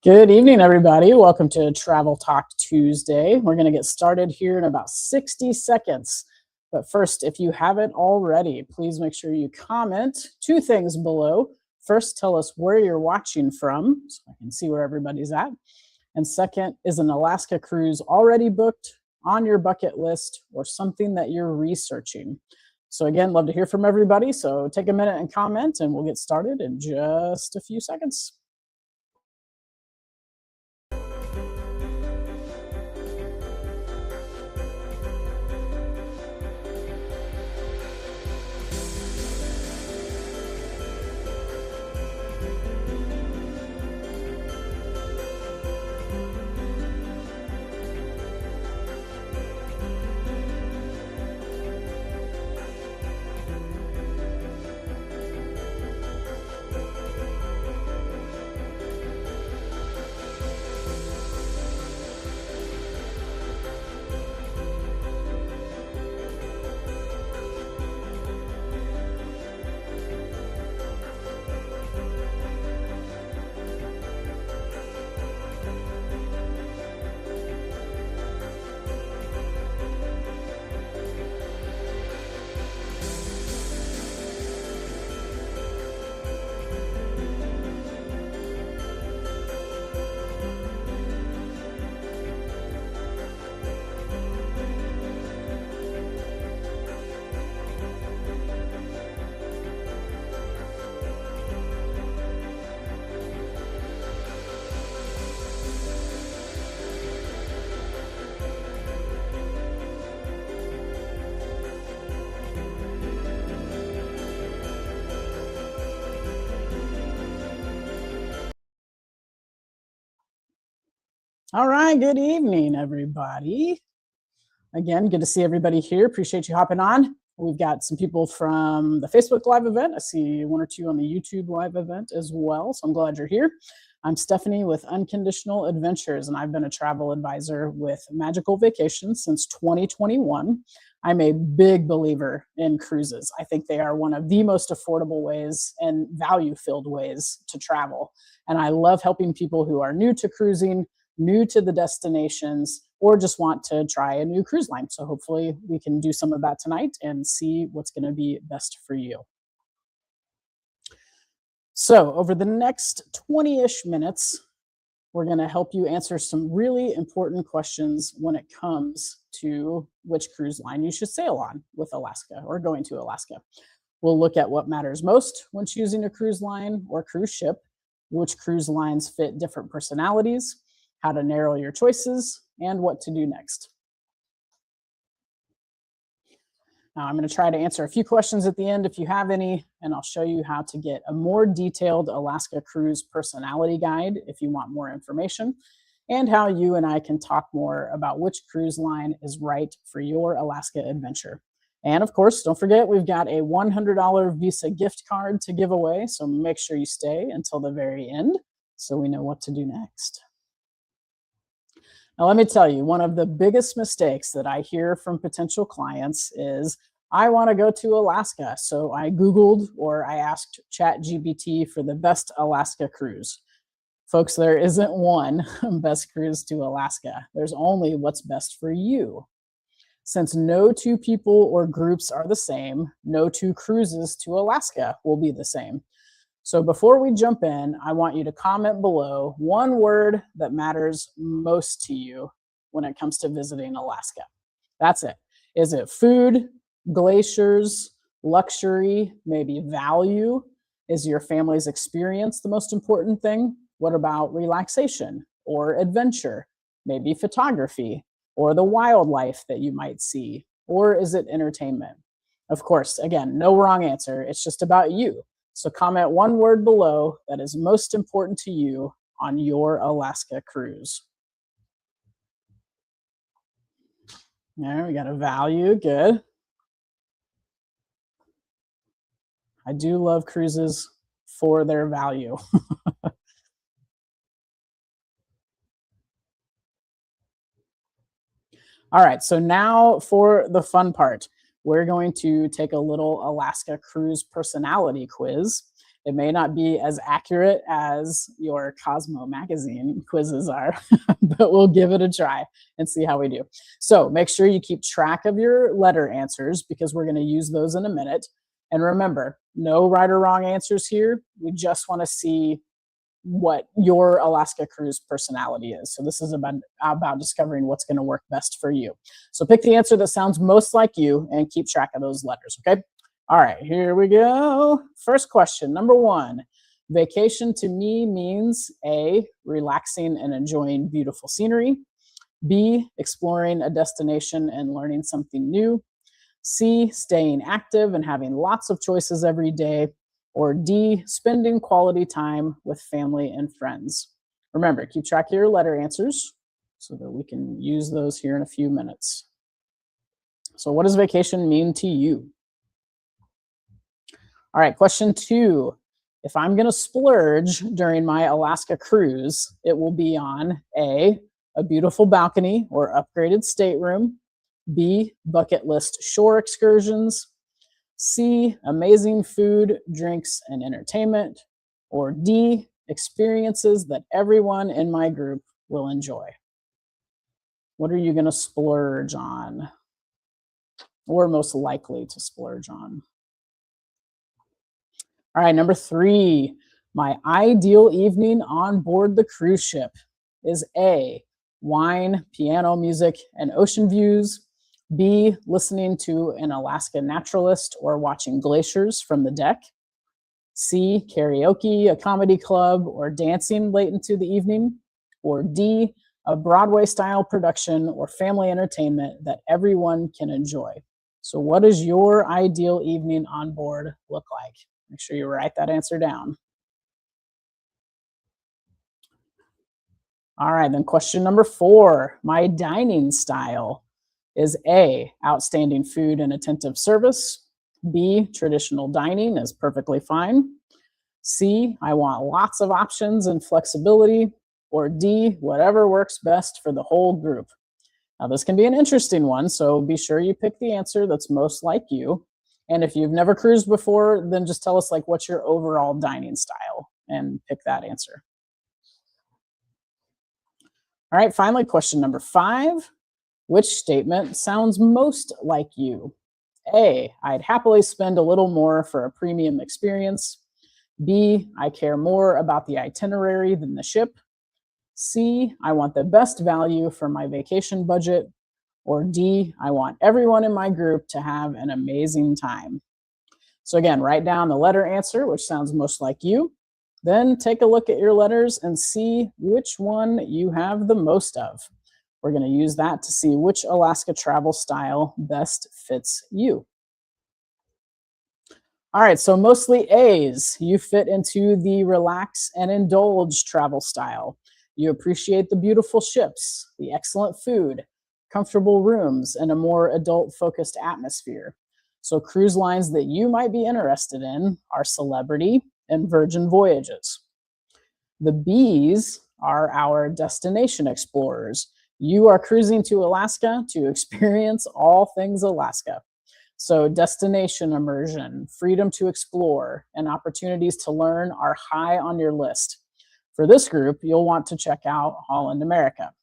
Good evening, everybody. Welcome to Travel Talk Tuesday. We're going to get started here in about 60 seconds. But first, if you haven't already, please make sure you comment 2 things below. First, tell us where you're watching from so I can see where everybody's at. And second, is an Alaska cruise already booked, on your bucket list, or something that you're researching? So again, love to hear from everybody. So take a minute and comment, and we'll get started in just a few seconds. All right, good evening, everybody. Again, good to see everybody here. Appreciate you hopping on. We've got some people from the Facebook Live event. I see 1 or 2 on the YouTube Live event as well, so I'm glad you're here. I'm Stephanie with Unconditional Adventures, and I've been a travel advisor with Magical Vacations since 2021. I'm a big believer in cruises. I think they are one of the most affordable ways and value-filled ways to travel. And I love helping people who are new to cruising, new to the destinations, or just want to try a new cruise line. So hopefully we can do some of that tonight and see what's going to be best for you. So over the next 20-ish minutes, we're going to help you answer some really important questions when it comes to which cruise line you should sail on with Alaska or going to Alaska. We'll look at what matters most when choosing a cruise line or cruise ship, which cruise lines fit different personalities, how to narrow your choices, and what to do next. Now, I'm going to try to answer a few questions at the end if you have any, and I'll show you how to get a more detailed Alaska cruise personality guide if you want more information, and how you and I can talk more about which cruise line is right for your Alaska adventure. And of course, don't forget, we've got a $100 Visa gift card to give away, so make sure you stay until the very end so we know what to do next. Now, let me tell you, one of the biggest mistakes that I hear from potential clients is, I want to go to Alaska, so I Googled or I asked ChatGPT for the best Alaska cruise. Folks, there isn't one best cruise to Alaska. There's only what's best for you. Since no two people or groups are the same, no two cruises to Alaska will be the same. So before we jump in, I want you to comment below one word that matters most to you when it comes to visiting Alaska. That's it. Is it food, glaciers, luxury, maybe value? Is your family's experience the most important thing? What about relaxation or adventure? Maybe photography or the wildlife that you might see? Or is it entertainment? Of course, again, no wrong answer. It's just about you. So comment one word below that is most important to you on your Alaska cruise. There, we got a value, good. I do love cruises for their value. All right, so now for the fun part. We're going to take a little Alaska cruise personality quiz. It may not be as accurate as your Cosmo magazine quizzes are, but we'll give it a try and see how we do. So make sure you keep track of your letter answers because we're going to use those in a minute. And remember, no right or wrong answers here. We just want to see what your Alaska cruise personality is. So this is about discovering what's going to work best for you. So pick the answer that sounds most like you and keep track of those letters, okay? All right, here we go. First question, number one. Vacation to me means A, relaxing and enjoying beautiful scenery. B, exploring a destination and learning something new. C, staying active and having lots of choices every day. Or D, spending quality time with family and friends. Remember, keep track of your letter answers so that we can use those here in a few minutes. So what does vacation mean to you? All right, question two. If I'm going to splurge during my Alaska cruise, it will be on A, a beautiful balcony or upgraded stateroom. B, bucket list shore excursions. C, amazing food, drinks, and entertainment. Or D, experiences that everyone in my group will enjoy. What are you going to splurge on? Or most likely to splurge on? All right, number three. My ideal evening on board the cruise ship is A, wine, piano music, and ocean views. B, listening to an Alaska naturalist or watching glaciers from the deck. C, karaoke, a comedy club, or dancing late into the evening. Or D, a Broadway-style production or family entertainment that everyone can enjoy. So what does your ideal evening on board look like? Make sure you write that answer down. All right, then question number four. My dining style is A, outstanding food and attentive service. B, traditional dining is perfectly fine. C, I want lots of options and flexibility. Or D, whatever works best for the whole group. Now, this can be an interesting one, so be sure you pick the answer that's most like you. And if you've never cruised before, then just tell us, like, what's your overall dining style and pick that answer. All right, finally, question number five. Which statement sounds most like you? A, I'd happily spend a little more for a premium experience. B, I care more about the itinerary than the ship. C, I want the best value for my vacation budget. Or D, I want everyone in my group to have an amazing time. So again, write down the letter answer, which sounds most like you. Then take a look at your letters and see which one you have the most of. We're going to use that to see which Alaska travel style best fits you. All right, so mostly A's. You fit into the relax and indulge travel style. You appreciate the beautiful ships, the excellent food, comfortable rooms, and a more adult-focused atmosphere. So cruise lines that you might be interested in are Celebrity and Virgin Voyages. The B's are our destination explorers. You are cruising to Alaska to experience all things Alaska. So destination immersion, freedom to explore, and opportunities to learn are high on your list. For this group, you'll want to check out Holland America.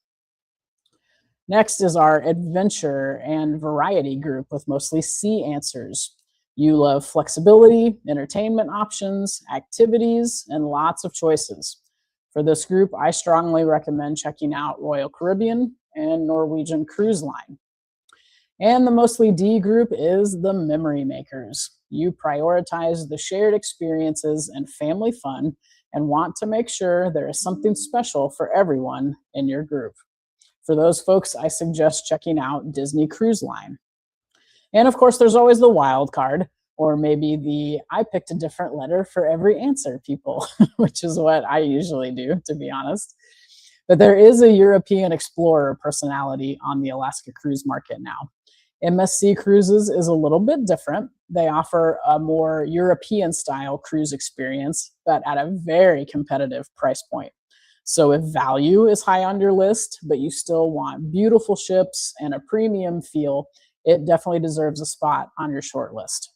Next is our adventure and variety group with mostly C answers. You love flexibility, entertainment options, activities, and lots of choices. For this group, I strongly recommend checking out Royal Caribbean and Norwegian Cruise Line. And the mostly D group is the memory makers. You prioritize the shared experiences and family fun and want to make sure there is something special for everyone in your group. For those folks, I suggest checking out Disney Cruise Line. And of course, there's always the wild card, or maybe the I picked a different letter for every answer people, which is what I usually do, to be honest. But there is a European explorer personality on the Alaska cruise market now. MSC Cruises is a little bit different. They offer a more European style cruise experience, but at a very competitive price point. So if value is high on your list, but you still want beautiful ships and a premium feel, it definitely deserves a spot on your short list.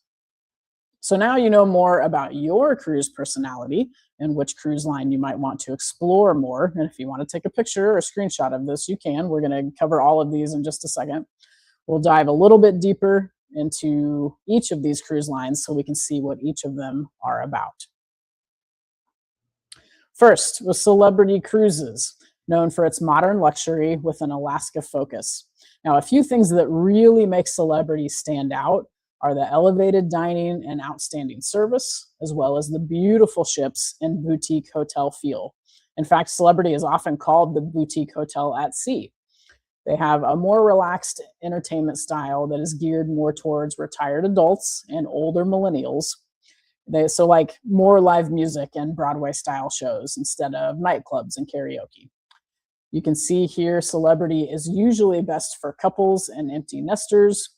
So now you know more about your cruise personality and which cruise line you might want to explore more. And if you want to take a picture or a screenshot of this, you can. We're going to cover all of these in just a second. We'll dive a little bit deeper into each of these cruise lines so we can see what each of them are about. First, with Celebrity Cruises, known for its modern luxury with an Alaska focus. Now, a few things that really make Celebrity stand out are the elevated dining and outstanding service, as well as the beautiful ships and boutique hotel feel. In fact, Celebrity is often called the boutique hotel at sea. They have a more relaxed entertainment style that is geared more towards retired adults and older millennials. So like more live music and Broadway style shows instead of nightclubs and karaoke. You can see here Celebrity is usually best for couples and empty nesters,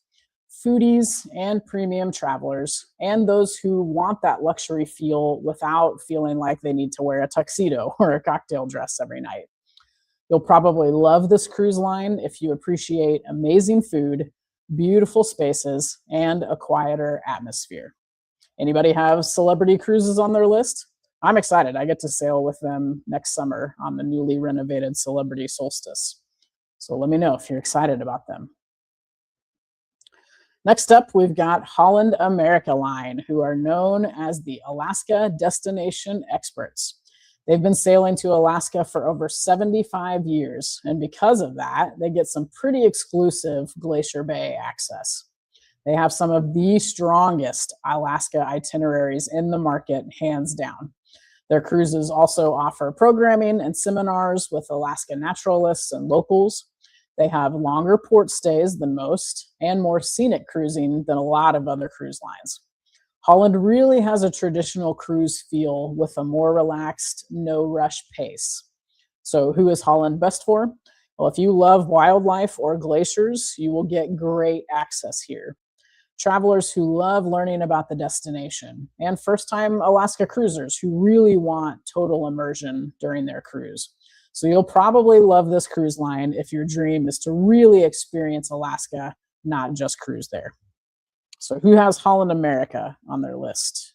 foodies and premium travelers, and those who want that luxury feel without feeling like they need to wear a tuxedo or a cocktail dress every night. You'll probably love this cruise line if you appreciate amazing food, beautiful spaces, and a quieter atmosphere. Anybody have Celebrity Cruises on their list? I'm excited. I get to sail with them next summer on the newly renovated Celebrity Solstice. So let me know if you're excited about them. Next up, we've got Holland America Line, who are known as the Alaska Destination Experts. They've been sailing to Alaska for over 75 years, and because of that, they get some pretty exclusive Glacier Bay access. They have some of the strongest Alaska itineraries in the market, hands down. Their cruises also offer programming and seminars with Alaska naturalists and locals. They have longer port stays than most and more scenic cruising than a lot of other cruise lines. Holland really has a traditional cruise feel with a more relaxed, no-rush pace. So who is Holland best for? Well, if you love wildlife or glaciers, you will get great access here. Travelers who love learning about the destination, and first-time Alaska cruisers who really want total immersion during their cruise. So you'll probably love this cruise line if your dream is to really experience Alaska, not just cruise there. So who has Holland America on their list?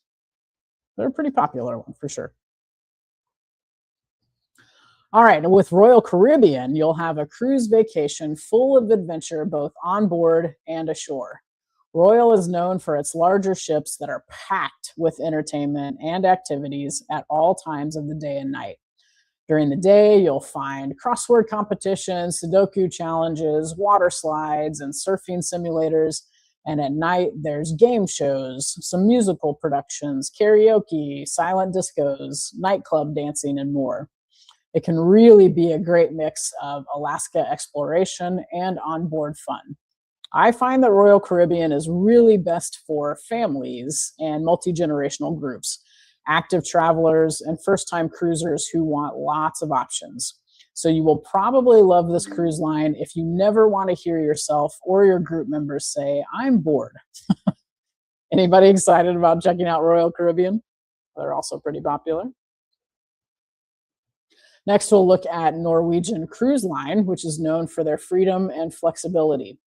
They're a pretty popular one for sure. All right, with Royal Caribbean, you'll have a cruise vacation full of adventure both on board and ashore. Royal is known for its larger ships that are packed with entertainment and activities at all times of the day and night. During the day, you'll find crossword competitions, Sudoku challenges, water slides, and surfing simulators. And at night, there's game shows, some musical productions, karaoke, silent discos, nightclub dancing, and more. It can really be a great mix of Alaska exploration and onboard fun. I find that Royal Caribbean is really best for families and multi generational groups, active travelers, and first time cruisers who want lots of options. So, you will probably love this cruise line if you never want to hear yourself or your group members say, I'm bored. Anybody excited about checking out Royal Caribbean? They're also pretty popular. Next, we'll look at Norwegian Cruise Line, which is known for their freedom and flexibility.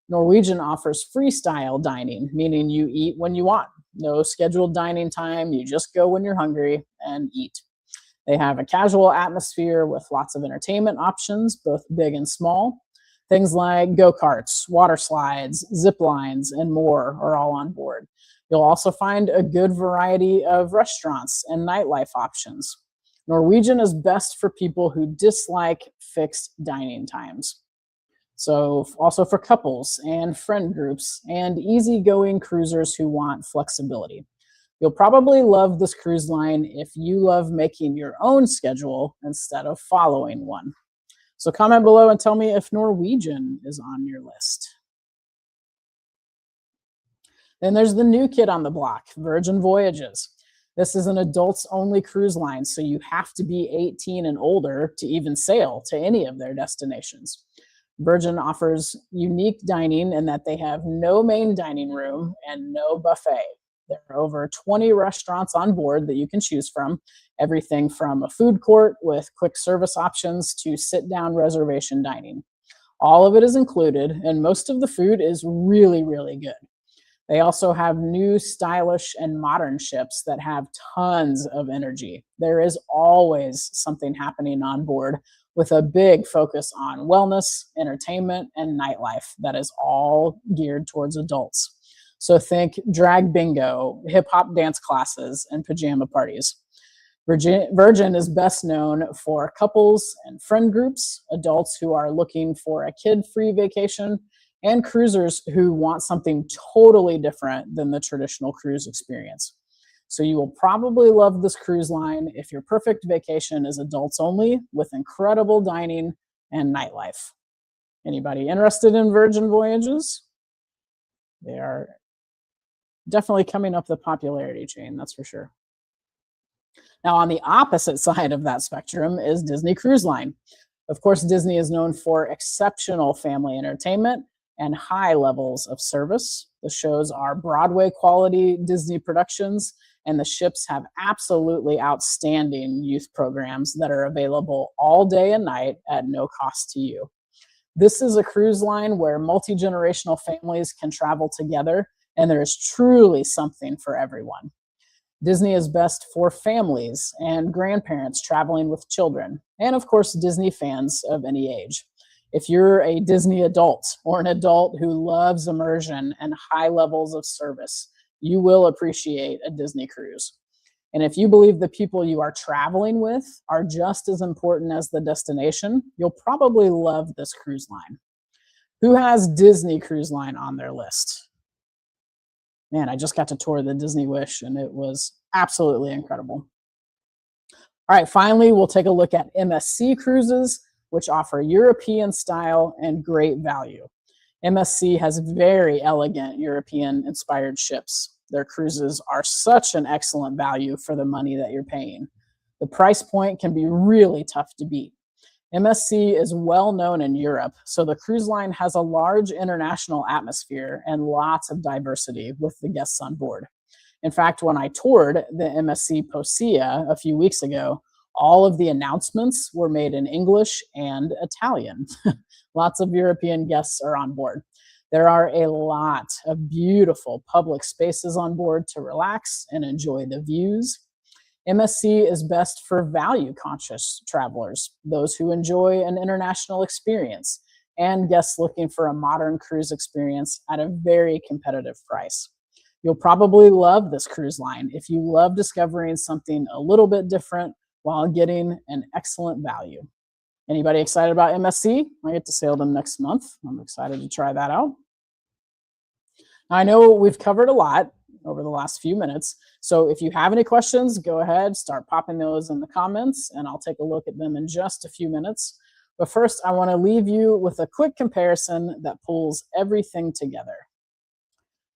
Norwegian offers freestyle dining, meaning you eat when you want. No scheduled dining time, you just go when you're hungry and eat. They have a casual atmosphere with lots of entertainment options, both big and small. Things like go-karts, water slides, zip lines, and more are all on board. You'll also find a good variety of restaurants and nightlife options. Norwegian is best for people who dislike fixed dining times. So also for couples and friend groups and easygoing cruisers who want flexibility. You'll probably love this cruise line if you love making your own schedule instead of following one. So comment below and tell me if Norwegian is on your list. Then there's the new kid on the block, Virgin Voyages. This is an adults-only cruise line, so you have to be 18 and older to even sail to any of their destinations. Virgin offers unique dining in that they have no main dining room and no buffet. There are over 20 restaurants on board that you can choose from, everything from a food court with quick service options to sit-down reservation dining. All of it is included, and most of the food is really, really good. They also have new, stylish, and modern ships that have tons of energy. There is always something happening on board with a big focus on wellness, entertainment, and nightlife that is all geared towards adults. So think drag bingo, hip-hop dance classes, and pajama parties. Virgin is best known for couples and friend groups, adults who are looking for a kid-free vacation, and cruisers who want something totally different than the traditional cruise experience. So you will probably love this cruise line if your perfect vacation is adults only with incredible dining and nightlife. Anybody interested in Virgin Voyages? They are definitely coming up the popularity chain, that's for sure. Now, on the opposite side of that spectrum is Disney Cruise Line. Of course, Disney is known for exceptional family entertainment and high levels of service. The shows are Broadway quality Disney productions, and the ships have absolutely outstanding youth programs that are available all day and night at no cost to you. This is a cruise line where multi-generational families can travel together, and there is truly something for everyone. Disney is best for families and grandparents traveling with children, and of course, Disney fans of any age. If you're a Disney adult or an adult who loves immersion and high levels of service, you will appreciate a Disney cruise. And if you believe the people you are traveling with are just as important as the destination, you'll probably love this cruise line. Who has Disney Cruise Line on their list? Man, I just got to tour the Disney Wish, and it was absolutely incredible. All right, finally, we'll take a look at MSC cruises, which offer European style and great value. MSC has very elegant European-inspired ships. Their cruises are such an excellent value for the money that you're paying. The price point can be really tough to beat. MSC is well known in Europe, so the cruise line has a large international atmosphere and lots of diversity with the guests on board. In fact, when I toured the MSC Posia a few weeks ago, all of the announcements were made in English and Italian. Lots of European guests are on board. There are a lot of beautiful public spaces on board to relax and enjoy the views. MSC is best for value-conscious travelers, those who enjoy an international experience and guests looking for a modern cruise experience at a very competitive price. You'll probably love this cruise line if you love discovering something a little bit different while getting an excellent value. Anybody excited about MSC? I get to sail them next month. I'm excited to try that out. I know we've covered a lot over the last few minutes, so if you have any questions, go ahead, start popping those in the comments, and I'll take a look at them in just a few minutes. But first, I want to leave you with a quick comparison that pulls everything together.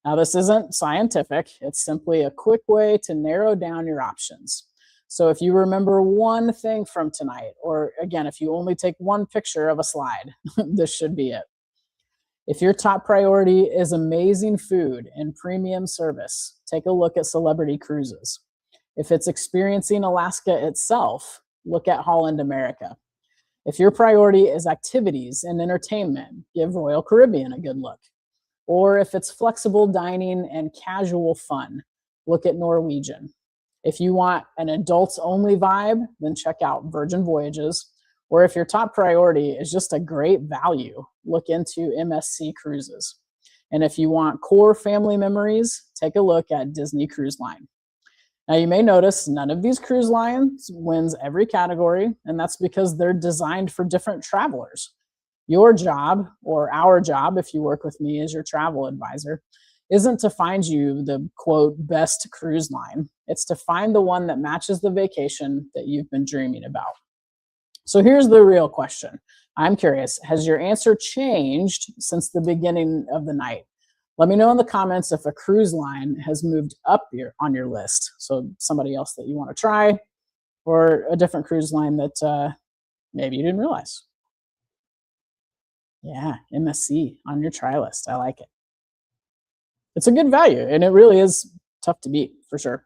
Now, this isn't scientific. It's simply a quick way to narrow down your options. So if you remember one thing from tonight, or again, if you only take one picture of a slide, this should be it. If your top priority is amazing food and premium service, take a look at Celebrity Cruises. If it's experiencing Alaska itself, look at Holland America. If your priority is activities and entertainment, give Royal Caribbean a good look. Or if it's flexible dining and casual fun, look at Norwegian. If you want an adults-only vibe, then check out Virgin Voyages. Or if your top priority is just a great value, look into MSC Cruises. And if you want core family memories, take a look at Disney Cruise Line. Now, you may notice none of these cruise lines wins every category, and that's because they're designed for different travelers. Your job, or our job, if you work with me as your travel advisor, isn't to find you the, quote, best cruise line. It's to find the one that matches the vacation that you've been dreaming about. So here's the real question. I'm curious, has your answer changed since the beginning of the night? Let me know in the comments if a cruise line has moved up on your list. So somebody else that you want to try, or a different cruise line that maybe you didn't realize. Yeah, MSC on your try list. I like it. It's a good value, and it really is tough to beat, for sure.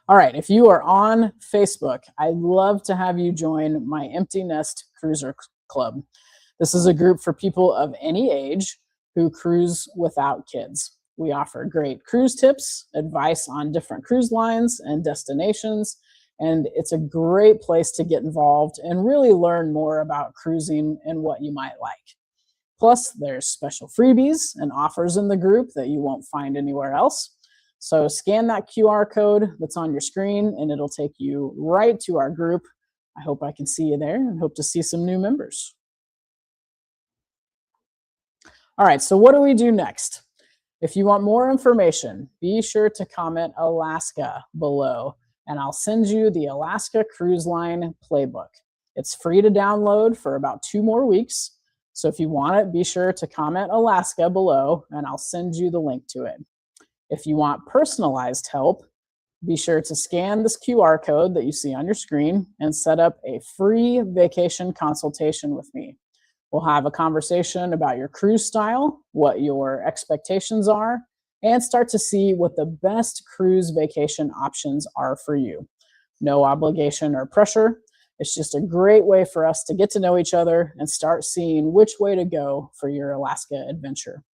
All right, if you are on Facebook, I'd love to have you join my Empty Nest Cruiser Club. This is a group for people of any age who cruise without kids. We offer great cruise tips, advice on different cruise lines and destinations, and it's a great place to get involved and really learn more about cruising and what you might like. Plus, there's special freebies and offers in the group that you won't find anywhere else. So scan that QR code that's on your screen and it'll take you right to our group. I hope I can see you there and hope to see some new members. All right, so what do we do next? If you want more information, be sure to comment Alaska below, and I'll send you the Alaska Cruise Line playbook. It's free to download for about 2 more weeks. So if you want it, be sure to comment Alaska below, and I'll send you the link to it. If you want personalized help, be sure to scan this QR code that you see on your screen and set up a free vacation consultation with me. We'll have a conversation about your cruise style, what your expectations are, and start to see what the best cruise vacation options are for you. No obligation or pressure. It's just a great way for us to get to know each other and start seeing which way to go for your Alaska adventure.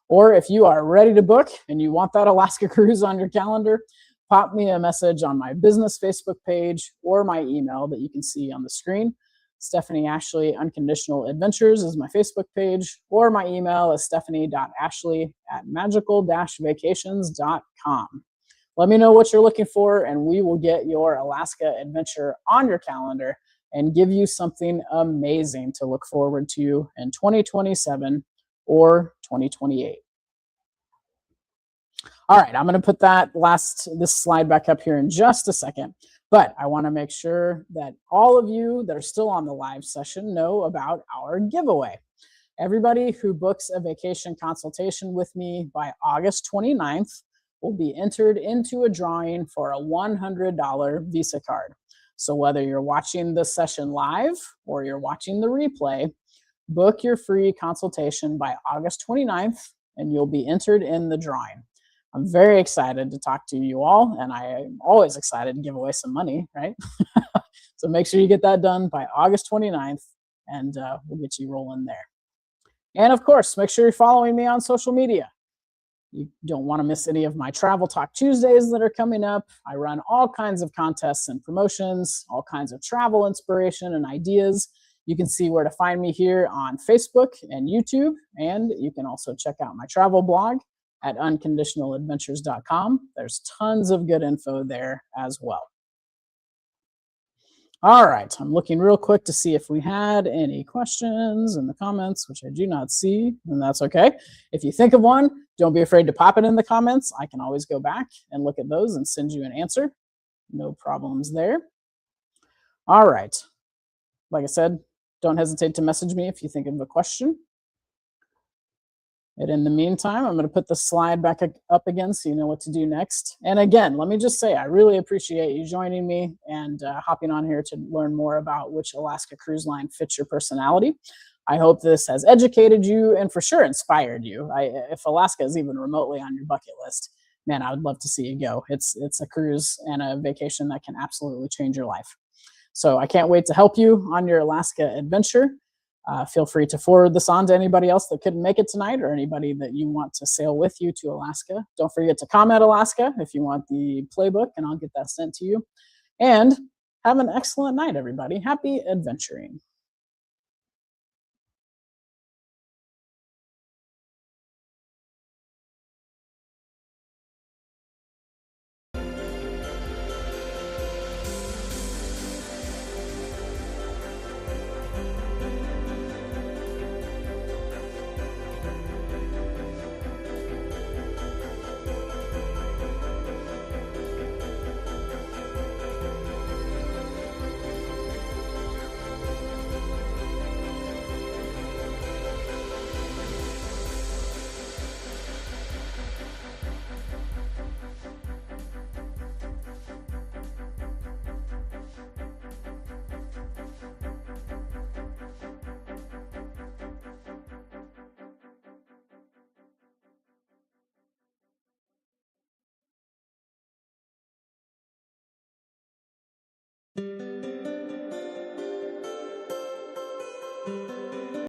Or if you are ready to book and you want that Alaska cruise on your calendar, pop me a message on my business Facebook page or my email that you can see on the screen. Stephanie Ashley Unconditional Adventures is my Facebook page, or my email is stephanie.ashley@magical-vacations.com. Let me know what you're looking for, and we will get your Alaska adventure on your calendar and give you something amazing to look forward to in 2027 or 2028. All right, I'm going to put this slide back up here in just a second, but I want to make sure that all of you that are still on the live session know about our giveaway. Everybody who books a vacation consultation with me by August 29th will be entered into a drawing for a $100 Visa card. So whether you're watching this session live or you're watching the replay, book your free consultation by August 29th, and you'll be entered in the drawing. I'm very excited to talk to you all, and I am always excited to give away some money, right? So make sure you get that done by August 29th, and we'll get you rolling there. And of course, make sure you're following me on social media. You don't want to miss any of my Travel Talk Tuesdays that are coming up. I run all kinds of contests and promotions, all kinds of travel inspiration and ideas. You can see where to find me here on Facebook and YouTube, and you can also check out my travel blog at unconditionaladventures.com. There's tons of good info there as well. All right, I'm looking real quick to see if we had any questions in the comments, which I do not see, and that's okay. If you think of one, don't be afraid to pop it in the comments. I can always go back and look at those and send you an answer. No problems there. All right, like I said, don't hesitate to message me if you think of a question. And in the meantime, I'm going to put the slide back up again so you know what to do next. And again, let me just say, I really appreciate you joining me and hopping on here to learn more about which Alaska cruise line fits your personality. I hope this has educated you and for sure inspired you. If Alaska is even remotely on your bucket list, man, I would love to see you go. It's a cruise and a vacation that can absolutely change your life. So I can't wait to help you on your Alaska adventure. Feel free to forward this on to anybody else that couldn't make it tonight or anybody that you want to sail with you to Alaska. Don't forget to comment Alaska if you want the playbook, and I'll get that sent to you. And have an excellent night, everybody. Happy adventuring.